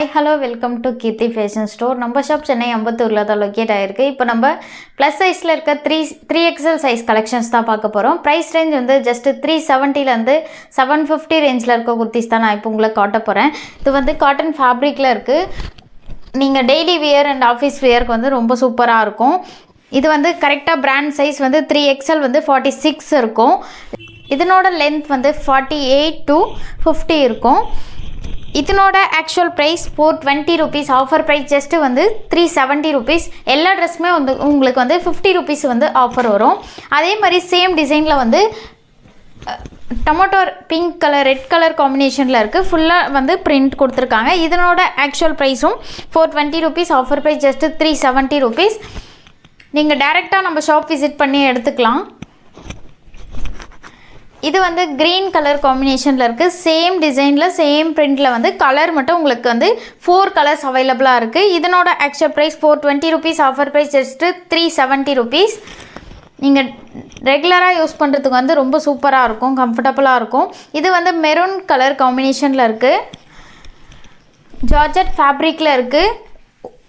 Hello welcome to Keerthi fashion store. நம்ம shop Chennai அம்பத்தூரில் தான் லொக்கேட் ஆகிருக்கு. இப்போ நம்ம ப்ளஸ் சைஸில் இருக்க த்ரீ எக்ஸல் சைஸ் கலெக்ஷன்ஸ் தான் பார்க்க போகிறோம். ப்ரைஸ் ரேஞ்ச் வந்து ஜஸ்ட்டு 370 750 ரேஞ்சில் இருக்க குர்த்திஸ் தான் நான் இப்போ உங்களுக்கு காட்ட போகிறேன். இது வந்து காட்டன் ஃபேப்ரிக்கில் இருக்குது. நீங்கள் டெய்லி வியர் அண்ட் ஆஃபீஸ் வியருக்கு வந்து ரொம்ப சூப்பராக இருக்கும். இது வந்து கரெக்டாக பிராண்ட் சைஸ் வந்து 3XL வந்து 46 இருக்கும். இதனோட லென்த் வந்து 48 to 50 இருக்கும். இதனோட actual price 420 rupees. Offer price just வந்து 370 rupees. எல்லா ட்ரெஸ்ஸுமே வந்து உங்களுக்கு வந்து 50 rupees வந்து ஆஃபர் வரும். அதே மாதிரி சேம் டிசைனில் வந்து tomato pink colour red colour காம்பினேஷனில் இருக்குது. ஃபுல்லாக வந்து பிரிண்ட் கொடுத்துருக்காங்க. இதனோட ஆக்சுவல் ப்ரைஸும் 420 rupees. Offer price just 370 rupees. நீங்கள் டேரெக்டாக நம்ம ஷாப் விசிட் பண்ணி எடுத்துக்கலாம். இது வந்து க்ரீன் கலர் காம்பினேஷனில் இருக்குது. சேம் டிசைனில் சேம் பிரிண்டில் வந்து கலர் மட்டும் உங்களுக்கு வந்து 4 கலர்ஸ் அவைலபிளாக இருக்குது. இதனோட actual price 420 rupees. Offer price just 370 rupees. நீங்கள் ரெகுலராக யூஸ் பண்ணுறதுக்கு வந்து ரொம்ப சூப்பராக இருக்கும், கம்ஃபர்டபுளாக இருக்கும். இது வந்து மெரூன் கலர் காம்பினேஷனில் இருக்குது. ஜார்ஜெட் ஃபேப்ரிக்கில் இருக்குது.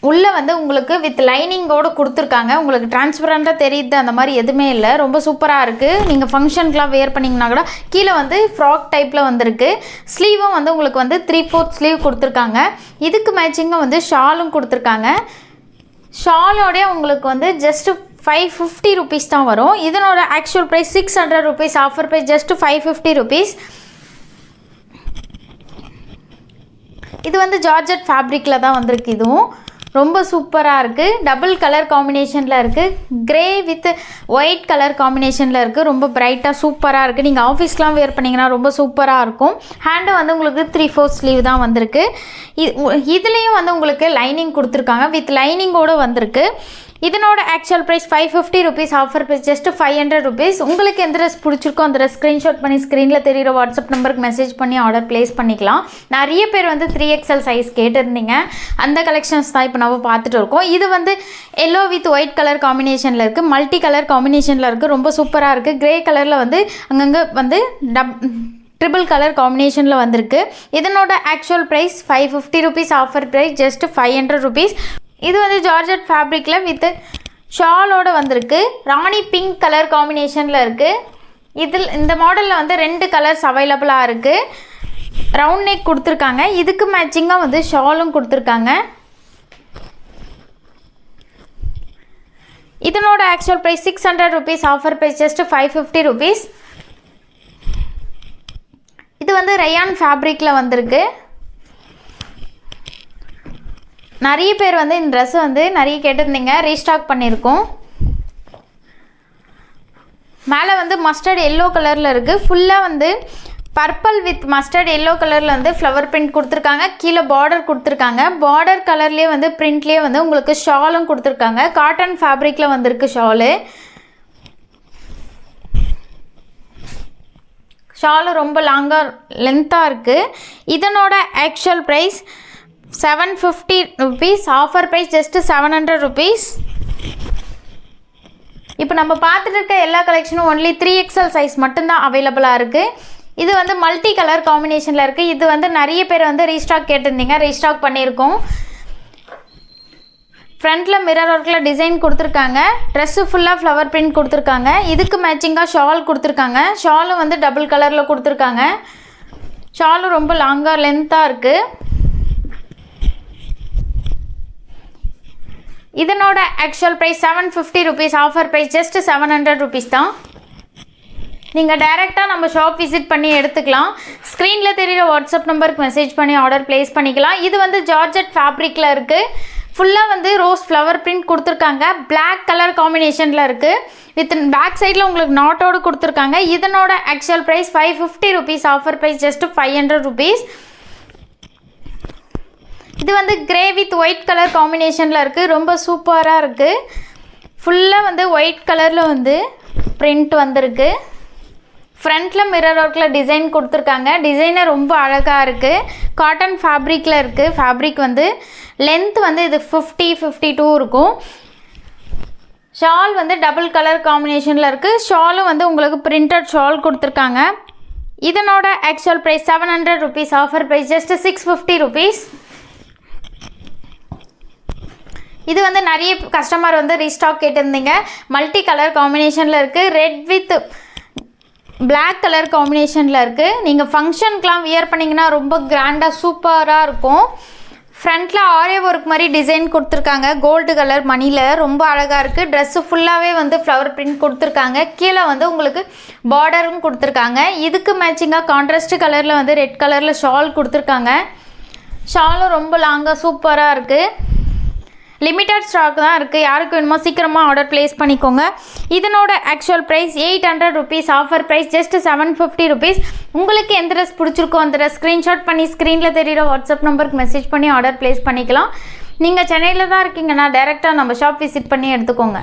உள்ளே வந்து உங்களுக்கு வித் லைனிங்கோடு கொடுத்துருக்காங்க. உங்களுக்கு டிரான்ஸ்பரண்ட்டாக தெரியுது அந்த மாதிரி எதுவுமே இல்லை. ரொம்ப சூப்பராக இருக்குது. நீங்கள் ஃபங்க்ஷனுக்குலாம் வேர் பண்ணிங்கன்னா கூட கீழே வந்து ஃப்ராக் டைப்பில் வந்திருக்கு. ஸ்லீவும் வந்து உங்களுக்கு வந்து 3/4 ஸ்லீவ் கொடுத்துருக்காங்க. இதுக்கு மேட்சிங்காக வந்து ஷாலும் கொடுத்துருக்காங்க. ஷாலோடைய உங்களுக்கு வந்து ஜஸ்ட்டு 550 rupees தான் வரும். இதனோட actual price 600 rupees. Offer price just 550 rupees. இது வந்து ஜார்ஜெட் ஃபேப்ரிக்கில் தான் வந்திருக்கு. இதுவும் ரொம்ப சூப்பராக இருக்குது. டபுள் கலர் காம்பினேஷனில் இருக்குது. க்ரே வித் ஒயிட் கலர் காம்பினேஷனில் இருக்குது. ரொம்ப பிரைட்டாக சூப்பராக இருக்குது. நீங்கள் ஆஃபீஸ்லாம் வேர் பண்ணிங்கன்னா ரொம்ப சூப்பராக இருக்கும். ஹேண்டு வந்து உங்களுக்கு 3/4 ஸ்லீவ் தான் வந்திருக்கு. இதுலேயும் வந்து உங்களுக்கு லைனிங் கொடுத்துருக்காங்க. வித் லைனிங்கோடு வந்திருக்கு. இதனோட actual price 550 rupees. Offer price just 500 rupees. உங்களுக்கு எந்த ட்ரெஸ் பிடிச்சிருக்கோ அந்த ட்ரெஸ் ஸ்க்ரீன்ஷாட் பண்ணி ஸ்க்ரீனில் தெரிகிற வாட்ஸ்அப் நம்பருக்கு மெசேஜ் பண்ணி ஆர்டர் ப்ளேஸ் பண்ணிக்கலாம். நிறைய பேர் வந்து 3XL சைஸ் கேட்டிருந்தீங்க. அந்த கலெக்ஷன்ஸ் தான் இப்போ நம்ம பார்த்துட்டு இருக்கோம். இது வந்து எல்லோ வித் ஒயிட் கலர் காம்பினேஷனில் இருக்குது. மல்டி கலர் காம்பினேஷனில் இருக்குது. ரொம்ப சூப்பராக இருக்குது. க்ரே கலரில் வந்து அங்கங்கே வந்து ட்ரிபிள் கலர் காம்பினேஷனில் வந்திருக்கு. இதனோட actual price 550 rupees. Offer price just 500 rupees. இது வந்து ஜார்ஜெட் ஃபேப்ரிக்கில் வித் ஷாலோடு வந்திருக்கு. ராணி பிங்க் கலர் காம்பினேஷனில் இருக்குது. இந்த மாடலில் வந்து 2 கலர்ஸ் அவைலபிளாக இருக்குது. ரவுண்ட் நெக் கொடுத்துருக்காங்க. இதுக்கு மேட்சிங்காக வந்து ஷாலும் கொடுத்துருக்காங்க. இதனோட actual price 600 rupees. Offer price just 550 rupees. இது வந்து ரயான் ஃபேப்ரிக்கில் வந்திருக்கு. நிறைய பேர் வந்து இந்த ட்ரெஸ் வந்து நிறைய கேட்டிருந்தீங்க. ரீஸ்டாக் பண்ணியிருக்கோம். மேலே வந்து மஸ்டர்ட் எல்லோ கலரில் இருக்குது. ஃபுல்லாக வந்து பர்பிள் வித் மஸ்டர்ட் எல்லோ கலரில் வந்து ஃப்ளவர் பிரிண்ட் கொடுத்துருக்காங்க. கீழே பார்டர் கொடுத்துருக்காங்க. பார்டர் கலர்லேயே வந்து பிரிண்ட்லேயே வந்து உங்களுக்கு ஷாலும் கொடுத்துருக்காங்க. காட்டன் ஃபேப்ரிக்கில் வந்திருக்கு ஷாலு. ஷாலு ரொம்ப லாங்காக லென்த்தாக இருக்குது. இதனோட actual price 750 rupees. Offer price just 700 rupees. இப்போ நம்ம பார்த்துட்டு இருக்க எல்லா கலெக்ஷனும் ஒன்லி 3XL சைஸ் மட்டும்தான் அவைலபிளாக இருக்குது. இது வந்து மல்டி கலர் காம்பினேஷனில் இருக்குது. இது வந்து நிறைய பேர் வந்து ரீஸ்டாக் கேட்டிருந்தீங்க. ரீஸ்டாக் பண்ணியிருக்கோம். ஃப்ரண்ட்டில் மிரர் ஒர்க்கில் டிசைன் கொடுத்துருக்காங்க. ட்ரெஸ்ஸு ஃபுல்லாக ஃப்ளவர் பிரிண்ட் கொடுத்துருக்காங்க. இதுக்கு மேட்சிங்காக ஷால் கொடுத்துருக்காங்க. ஷாலும் வந்து டபுள் கலரில் கொடுத்துருக்காங்க. ஷாலும் ரொம்ப லாங்காக லென்த்தாக இருக்குது. இதனோட actual price 750 rupees. Offer price just 700 rupees தான். நீங்கள் டைரெக்டாக நம்ம ஷாப் விசிட் பண்ணி எடுத்துக்கலாம். ஸ்க்ரீனில் தெரிகிற வாட்ஸ்அப் நம்பருக்கு மெசேஜ் பண்ணி ஆர்டர் ப்ளேஸ் பண்ணிக்கலாம். இது வந்து ஜார்ஜெட் ஃபேப்ரிக்கில் இருக்குது. ஃபுல்லாக வந்து ரோஸ் ஃப்ளவர் பிரிண்ட் கொடுத்துருக்காங்க. பிளாக் கலர் காம்பினேஷனில் இருக்குது. வித் பேக் சைடில் உங்களுக்கு நாட்டோடு கொடுத்துருக்காங்க. இதனோட actual price 550 rupees. Offer price just 500 rupees. இது வந்து க்ரே வித் ஒயிட் கலர் காம்பினேஷனில் இருக்குது. ரொம்ப சூப்பராக இருக்குது. ஃபுல்லாக வந்து ஒயிட் கலரில் வந்து பிரிண்ட் வந்திருக்கு. ஃப்ரண்ட்டில் மிரர் ஒர்க்கில் டிசைன் கொடுத்துருக்காங்க. டிசைனே ரொம்ப அழகாக இருக்குது. காட்டன் ஃபேப்ரிக்கில் இருக்குது. ஃபேப்ரிக் வந்து லென்த் வந்து இது 50-52 இருக்கும். ஷால் வந்து டபுள் கலர் காம்பினேஷனில் இருக்குது. ஷாலும் வந்து உங்களுக்கு பிரிண்டட் ஷால் கொடுத்துருக்காங்க. இதனோட actual price 700 rupees. Offer price just 650 rupees. இது வந்து நிறைய கஸ்டமர் வந்து ரீஸ்டாக் கேட்டிருந்தீங்க. மல்டி கலர் காம்பினேஷனில் இருக்குது. ரெட் வித் பிளாக் கலர் காம்பினேஷனில் இருக்குது. நீங்கள் ஃபங்க்ஷனுக்கெலாம் வியர் பண்ணிங்கன்னா ரொம்ப கிராண்டாக சூப்பராக இருக்கும். ஃப்ரண்ட்டில் ஆரே ஒர்க் மாதிரி டிசைன் கொடுத்துருக்காங்க. கோல்டு கலர் மணியில் ரொம்ப அழகாக இருக்குது. ட்ரெஸ்ஸு ஃபுல்லாகவே வந்து ஃப்ளவர் பிரிண்ட் கொடுத்துருக்காங்க. கீழே வந்து உங்களுக்கு பார்டரும் கொடுத்துருக்காங்க. இதுக்கு மேட்சிங்காக கான்ட்ராஸ்ட் கலரில் வந்து ரெட் கலரில் ஷால் கொடுத்துருக்காங்க. ஷாலும் ரொம்ப லாங்காக சூப்பராக இருக்குது. லிமிட்டட் ஸ்டாக் தான் இருக்குது. யாருக்கு வேணுமோ சீக்கிரமாக ஆர்டர் ப்ளேஸ் பண்ணிக்கோங்க. இதனோட actual price 800 rupees. Offer price just 750 rupees. உங்களுக்கு எந்த ட்ரெஸ் பிடிச்சிருக்கோ அந்த ட்ரெஸ் ஸ்க்ரீன்ஷாட் பண்ணி ஸ்க்ரீனில் தெரியுற வாட்ஸ்அப் நம்பருக்கு மெசேஜ் பண்ணி ஆர்டர் ப்ளேஸ் பண்ணிக்கலாம். நீங்கள் சென்னையில் தான் இருக்கீங்கன்னா டைரெக்டாக நம்ம ஷாப் விசிட் பண்ணி எடுத்துக்கோங்க.